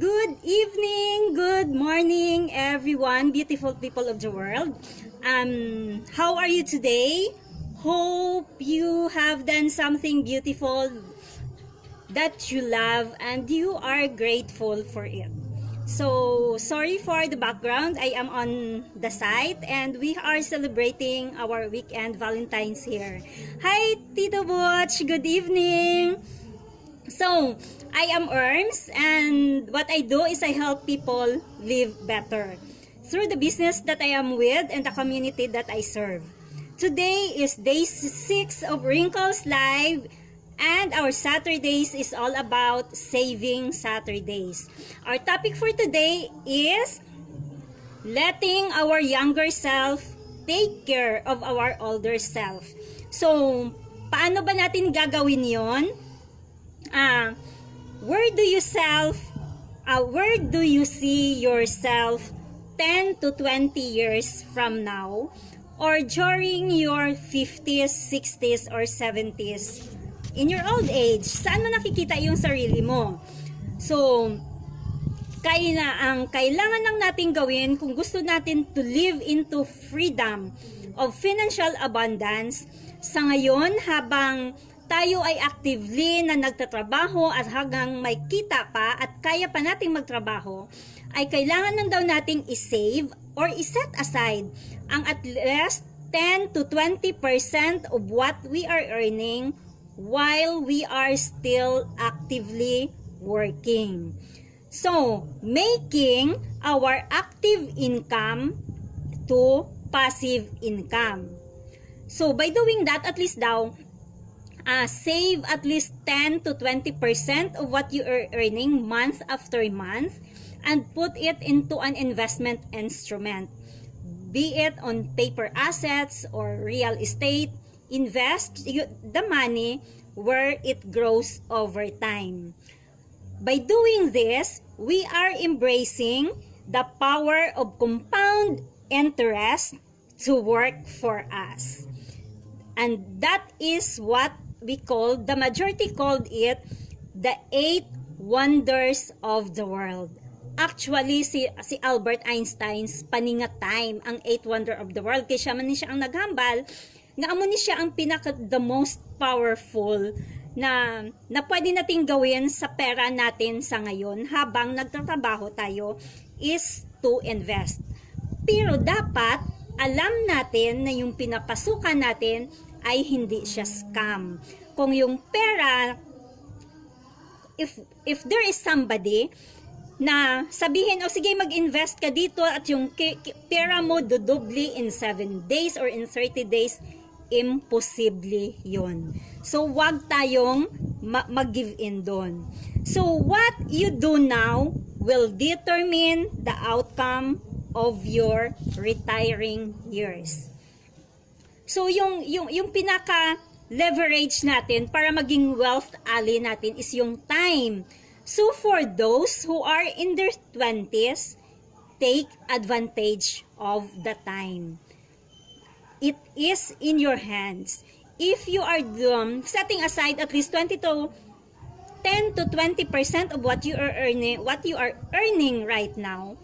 Good evening, good morning, everyone, beautiful people of the world. How are you today? Hope you have done something beautiful that you love and you are grateful for it. So, sorry for the background. I am on the site and we are celebrating our weekend Valentine's here. Hi, Tito Butch. Good evening. So, I am Erms, and what I do is I help people live better through the business that I am with and the community that I serve. Today is day 6 of Wrinkles Live, and our Saturdays is all about saving Saturdays. Our topic for today is letting our younger self take care of our older self. So, paano ba natin gagawin yon? Where do you see yourself 10 to 20 years from now, or during your 50s, 60s, or 70s in your old age? Saan mo nakikita yung sarili mo? So, ang kailangan lang natin gawin kung gusto natin to live into freedom of financial abundance sa ngayon habang tayo ay actively na nagtatrabaho at hanggang may kita pa at kaya pa nating magtrabaho, ay kailangan lang daw nating isave or iset aside ang at least 10 to 20% of what we are earning while we are still actively working. So, making our active income to passive income. So, by doing that, at least daw, save at least 10 to 20% of what you are earning month after month and put it into an investment instrument. Be it on paper assets or real estate, invest the money where it grows over time. By doing this, we are embracing the power of compound interest to work for us. And that is what the majority called it the 8 wonders of the world. Actually, si Albert Einstein's paninga time ang 8 wonder of the world. Kaya siya man siya ang naghambal, nga amo ni siya ang the most powerful na pwede nating gawin sa pera natin sa ngayon habang nagtatrabaho tayo is to invest. Pero dapat alam natin na yung pinapasukan natin ay hindi siya scam. Kung yung pera, if there is somebody na sabihin, sige mag-invest ka dito at yung pera mo dudubli in 7 days or in 30 days, imposible yun. So, wag tayong mag-give in doon. So, what you do now will determine the outcome of your retiring years. So, yung pinaka leverage natin para maging wealth ally natin is yung time. So, for those who are in their 20s, take advantage of the time. It is in your hands. If you are setting aside at least 10 to 20% of what you are earning right now,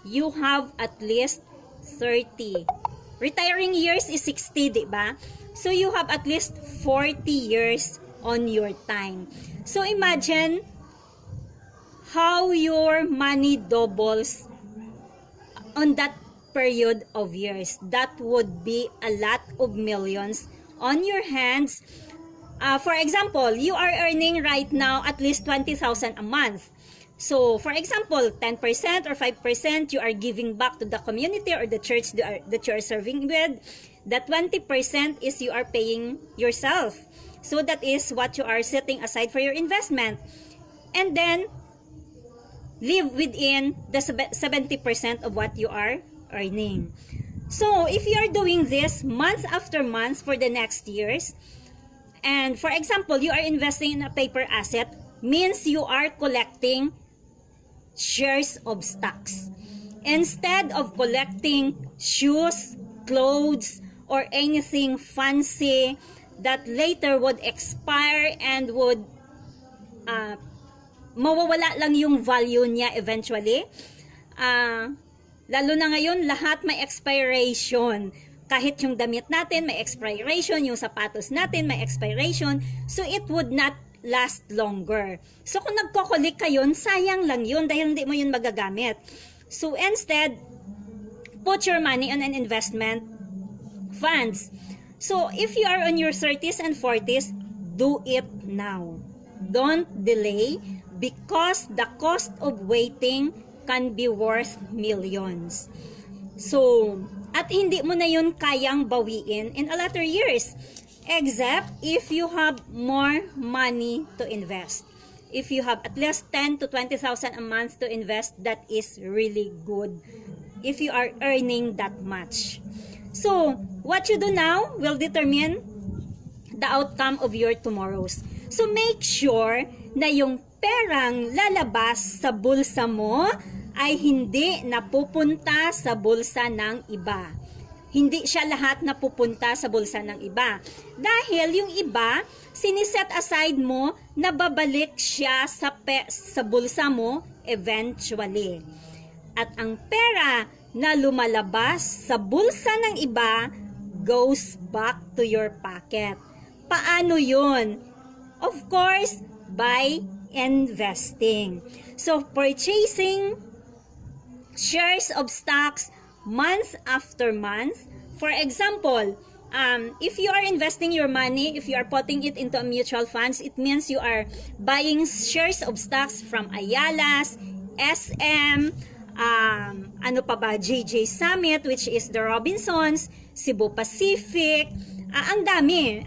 you have at least 30. Retiring years is 60, di ba? So, you have at least 40 years on your time. So, imagine how your money doubles on that period of years. That would be a lot of millions on your hands. For example, you are earning right now at least 20,000 a month. So, for example, 10% or 5% you are giving back to the community or the church that you are serving with. The 20% is you are paying yourself. So, that is what you are setting aside for your investment. And then, live within the 70% of what you are earning. So, if you are doing this month after month for the next years, and for example, you are investing in a paper asset, means you are collecting shares of stocks. Instead of collecting shoes, clothes, or anything fancy that later would expire and would mawawala lang yung value niya eventually. Lalo na ngayon, lahat may expiration. Kahit yung damit natin, may expiration. Yung sapatos natin, may expiration. So, it would not last longer. So, kung nagko-collect ka yun, sayang lang yun dahil hindi mo yun magagamit. So, instead, put your money on an investment funds. So, if you are on your 30s and 40s, do it now. Don't delay because the cost of waiting can be worth millions. So, at hindi mo na yun kayang bawiin in a later years. Except if you have more money to invest. If you have at least 10 to 20,000 a month to invest, that is really good. If you are earning that much. So, what you do now will determine the outcome of your tomorrows. So, make sure na yung perang lalabas sa bulsa mo ay hindi napupunta sa bulsa ng iba. Hindi siya lahat napupunta sa bulsa ng iba. Dahil yung iba, siniset aside mo na babalik siya sa bulsa mo eventually. At ang pera na lumalabas sa bulsa ng iba goes back to your pocket. Paano yun? Of course, by investing. So, purchasing shares of stocks month after month. For example, if you are investing your money, if you are putting it into a mutual funds, it means you are buying shares of stocks from Ayala's, SM, ano pa ba, JJ Summit, which is the Robinsons, Cebu Pacific. Ang dami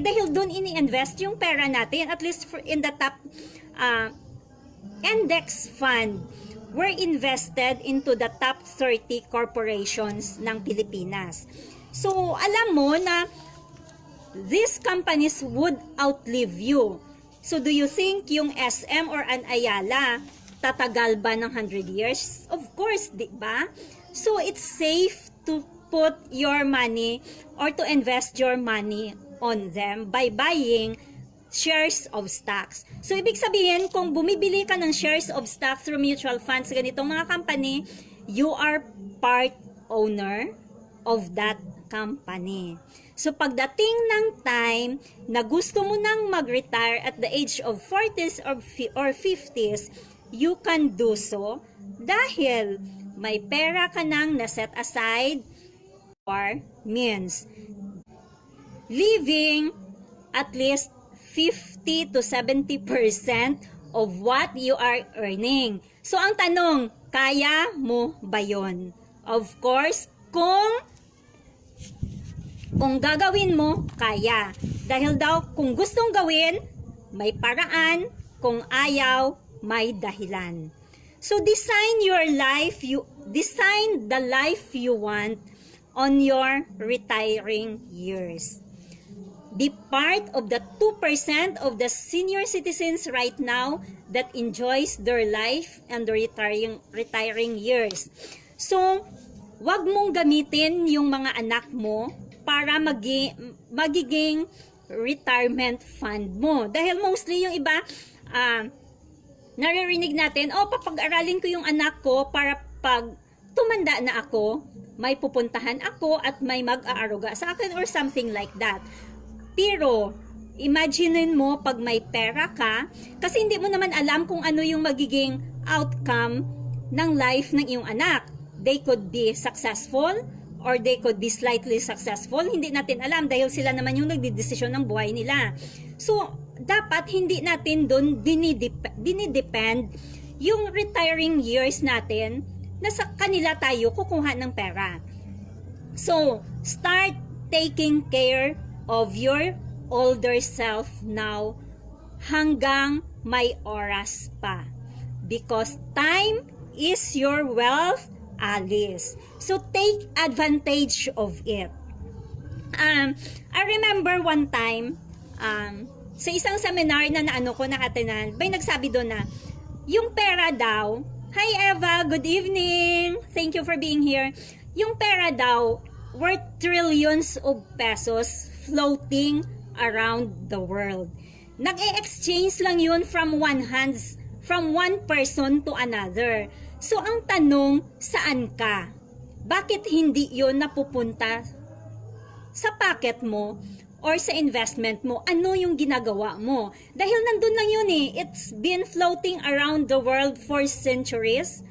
dahil doon ini-invest yung pera natin, at least in the top index fund. Were invested into the top 30 corporations ng Pilipinas. So, alam mo na these companies would outlive you. So, do you think yung SM or an Ayala tatagal ba ng 100 years? Of course, di ba? So, it's safe to put your money or to invest your money on them by buying shares of stocks. So, ibig sabihin, kung bumibili ka ng shares of stocks through mutual funds, ganitong mga company, you are part owner of that company. So, pagdating ng time na gusto mo nang mag-retire at the age of 40s or 50s, you can do so dahil may pera ka nang naset aside for means. Leaving at least 50 to 70% of what you are earning. So, ang tanong, kaya mo ba yun? Of course, kung gagawin mo, kaya. Dahil daw, kung gustong gawin, may paraan. Kung ayaw, may dahilan. So, design the life you want on your retiring years. Be part of the 2% of the senior citizens right now that enjoys their life and their retiring years. So, wag mong gamitin yung mga anak mo para magiging retirement fund mo. Dahil mostly yung iba, naririnig natin, papag-aralin ko yung anak ko para pag tumanda na ako, may pupuntahan ako at may mag-aaruga sa akin or something like that. Pero, imaginein mo pag may pera ka, kasi hindi mo naman alam kung ano yung magiging outcome ng life ng iyong anak. They could be successful or they could be slightly successful. Hindi natin alam dahil sila naman yung nagdidesisyon ng buhay nila. So, dapat hindi natin doon dinidepend yung retiring years natin na sa kanila tayo kukuha ng pera. So, start taking care of your older self now hanggang may oras pa. Because time is your wealth, Alice. So, take advantage of it. I remember one time, sa isang seminar na na-attenan, may nagsabi doon na, yung pera daw, hi Eva, good evening, thank you for being here. Yung pera daw, worth trillions of pesos floating around the world. Nag-e-exchange lang yun from one from one person to another. So ang tanong, saan ka? Bakit hindi yon napupunta sa pocket mo or sa investment mo? Ano yung ginagawa mo? Dahil nandun lang yun eh. It's been floating around the world for centuries.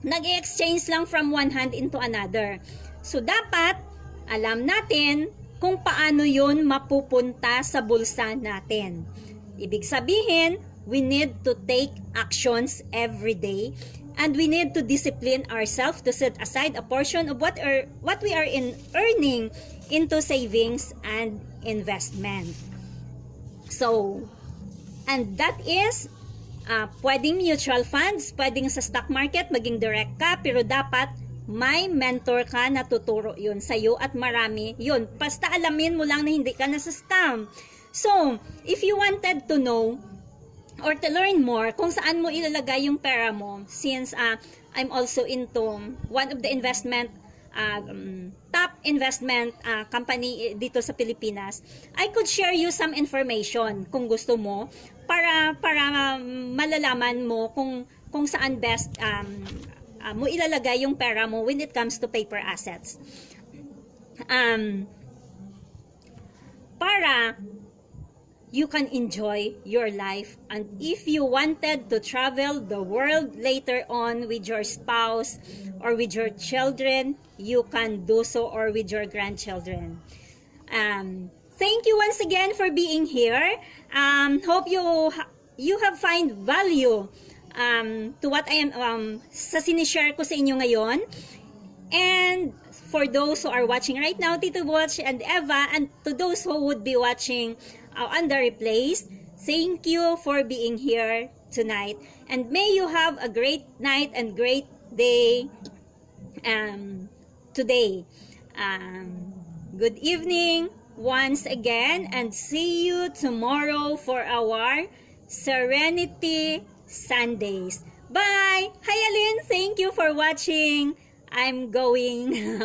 Nag-exchange lang from one hand into another. So dapat alam natin kung paano yun mapupunta sa bulsa natin. Ibig sabihin, we need to take actions every day, and we need to discipline ourselves to set aside a portion of what we are earning into savings and investment. So, and that is pwedeng mutual funds, pwedeng sa stock market, maging direct ka, pero dapat may mentor ka na tuturo yun sa'yo, at marami yun. Basta alamin mo lang na hindi ka nasa scam. So, if you wanted to know or to learn more kung saan mo ilalagay yung pera mo, since I'm also into one of the investment top investment company dito sa Pilipinas, I could share you some information kung gusto mo para malalaman mo kung saan best mo ilalagay yung pera mo when it comes to paper assets. Para you can enjoy your life, and if you wanted to travel the world later on with your spouse or with your children, you can do so, or with your grandchildren. Thank you once again for being here. Hope you have find value to what I am sa sinishare ko sa inyo ngayon. And for those who are watching right now, Tito Watch and Eva, and to those who would be watching on the replays, thank you for being here tonight, and may you have a great night and great day today. Good evening once again, and see you tomorrow for our Serenity Sundays. Bye! Hi Aline, thank you for watching. I'm going.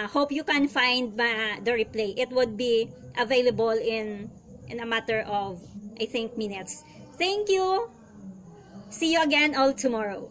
Hope you can find the replay. It would be available in a matter of, I think, minutes. Thank you. See you again all tomorrow.